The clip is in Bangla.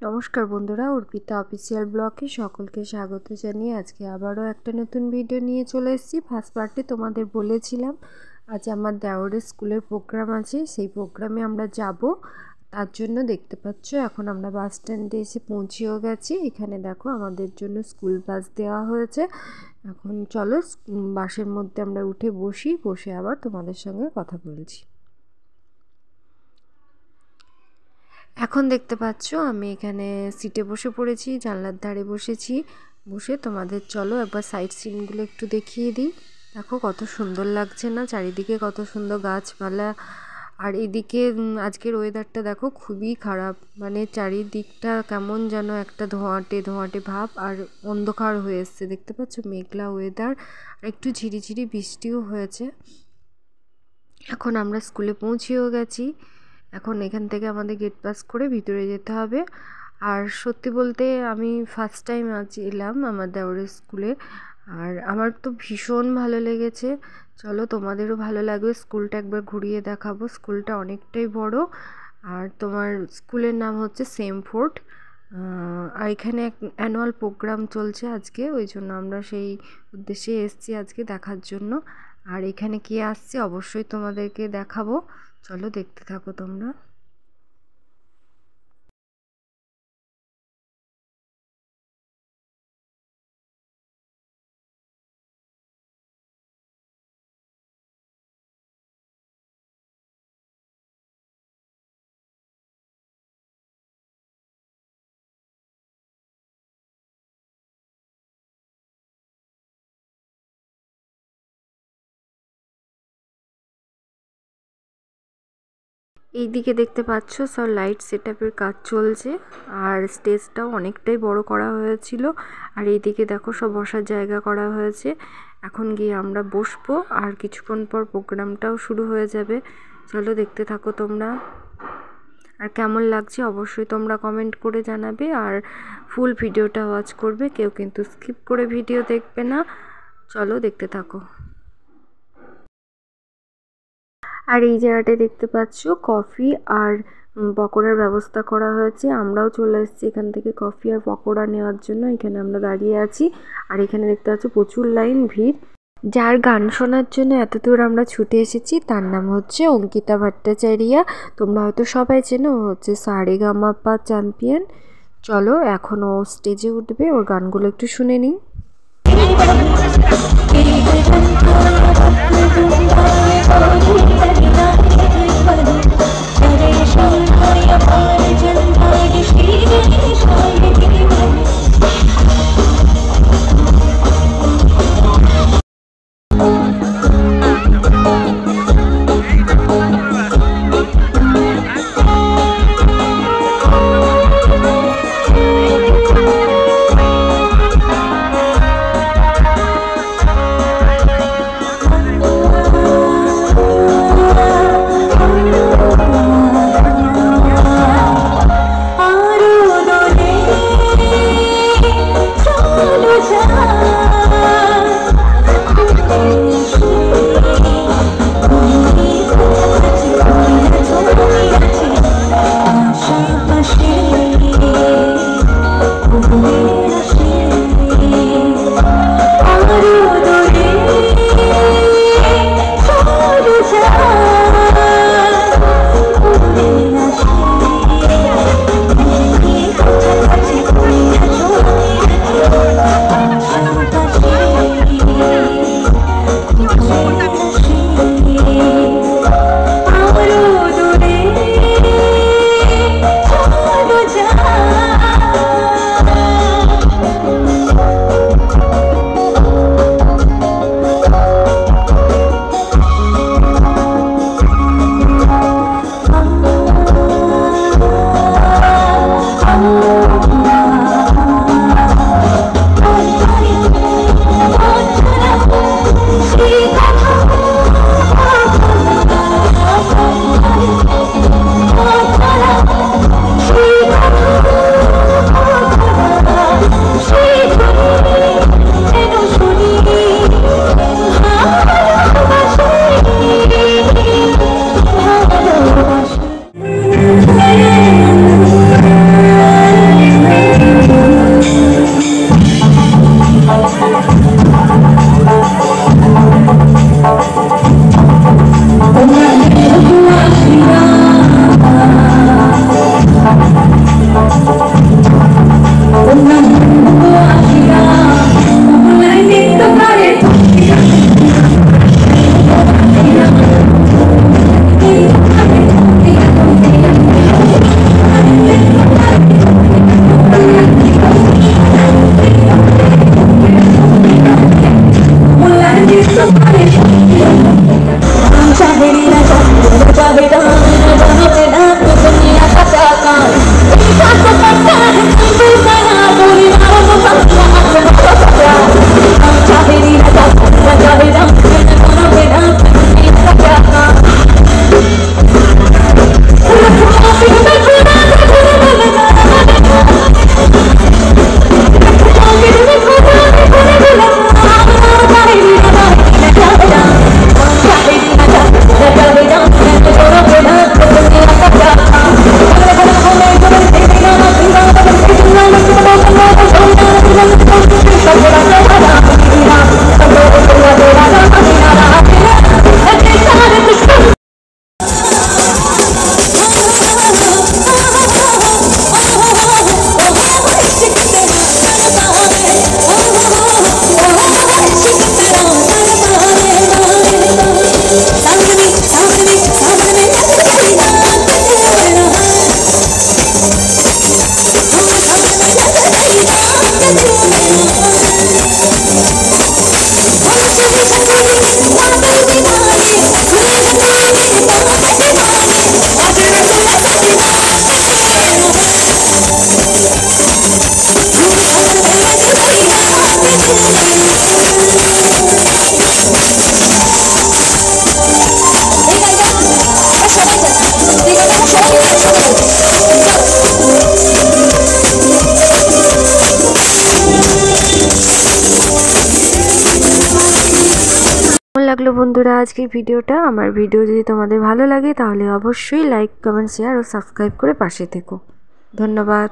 নমস্কার বন্ধুরা, অর্পিতা অফিসিয়াল ব্লগে সকলকে স্বাগত জানিয়ে আজকে আবারও একটা নতুন ভিডিও নিয়ে চলে এসেছি। ফার্স্ট পার্টে তোমাদের বলেছিলাম আজ আমার দেওরের স্কুলের প্রোগ্রাম আছে, সেই প্রোগ্রামে আমরা যাব। তার জন্য দেখতে পাচ্ছ এখন আমরা বাস স্ট্যান্ডে এসে পৌঁছেও গেছি। এখানে দেখো আমাদের জন্য স্কুল বাস দেওয়া হয়েছে। এখন চলো বাসের মধ্যে আমরা উঠে বসে আবার তোমাদের সঙ্গে কথা বলছি। এখন দেখতে পাচ্ছ আমি এখানে সিটে বসে পড়েছি, জানলার ধারে বসে তোমাদের চলো একবার সাইড সিনগুলো একটু দেখিয়ে দিই। দেখো কত সুন্দর লাগছে না, চারিদিকে কত সুন্দর গাছপালা। আর এদিকে আজকের ওয়েদারটা দেখো খুবই খারাপ, মানে চারিদিকটা কেমন যেন একটা ধোঁয়াটে ধোঁয়াটে ভাব আর অন্ধকার হয়ে এসছে। দেখতে পাচ্ছ মেঘলা ওয়েদার, আর একটু ঝিরিঝিরি বৃষ্টিও হয়েছে। এখন আমরা স্কুলে পৌঁছেও গেছি। এখন এখান থেকে আমাদের গেট পাস করে ভিতরে যেতে হবে। আর সত্যি বলতে আমি ফার্স্ট টাইম আজ এলাম আমার দেওরের স্কুলে, আর আমার তো ভীষণ ভালো লেগেছে। চলো তোমাদেরও ভালো লাগবে, স্কুলটা একবার ঘুরিয়ে দেখাবো। স্কুলটা অনেকটাই বড়, আর তোমার স্কুলের নাম হচ্ছে সেমফোর্ড। আর এখানে এক অ্যানুয়াল প্রোগ্রাম চলছে আজকে, ওই জন্য আমরা সেই উদ্দেশ্যে এসেছি আজকে দেখার জন্য। আর এখানে কে আসছে অবশ্যই তোমাদেরকে দেখাবো, চলো দেখতে থাকো তোমরা। এইদিকে দেখতে পাচ্ছ সব লাইট সেটআপের কাজ চলছে, আর স্টেজটাও অনেকটাই বড় করা হয়েছিল। আর এইদিকে দেখো সব বসার জায়গা করা হয়েছে। এখন গিয়ে আমরা বসবো, আর কিছুক্ষণ পর প্রোগ্রামটাও শুরু হয়ে যাবে। চলো দেখতে থাকো তোমরা। আর কেমন লাগছে অবশ্যই তোমরা কমেন্ট করে জানাবে, আর ফুল ভিডিওটা ওয়াচ করবে, কেউ কিন্তু স্কিপ করে ভিডিও দেখবে না। চলো দেখতে থাকো। আর এই জায়গাটায় দেখতে পাচ্ছ কফি আর পকোড়ার ব্যবস্থা করা হয়েছে। আমরাও চলে এসেছি এখান থেকে কফি আর পকোড়া নেওয়ার জন্য। এখানে আমরা দাঁড়িয়ে আছি, আর এখানে দেখতে পাচ্ছ প্রচুর লাইন ভিড়। যার গান শোনার জন্য এত দূর আমরা ছুটে এসেছি তার নাম হচ্ছে অঙ্কিতা ভট্টাচার্য। তোমরা হয়তো সবাই চেনো, ও হচ্ছে সারেগামাপা চ্যাম্পিয়ন। চলো এখন ও স্টেজে উঠবে, ওর গানগুলো একটু শুনে নিই। লাগলো বন্ধুরা আজকের ভিডিওটা। আমার ভিডিও যদি তোমাদের ভালো লাগে তাহলে অবশ্যই লাইক, কমেন্ট, শেয়ার ও সাবস্ক্রাইব করে পাশে থেকো। ধন্যবাদ।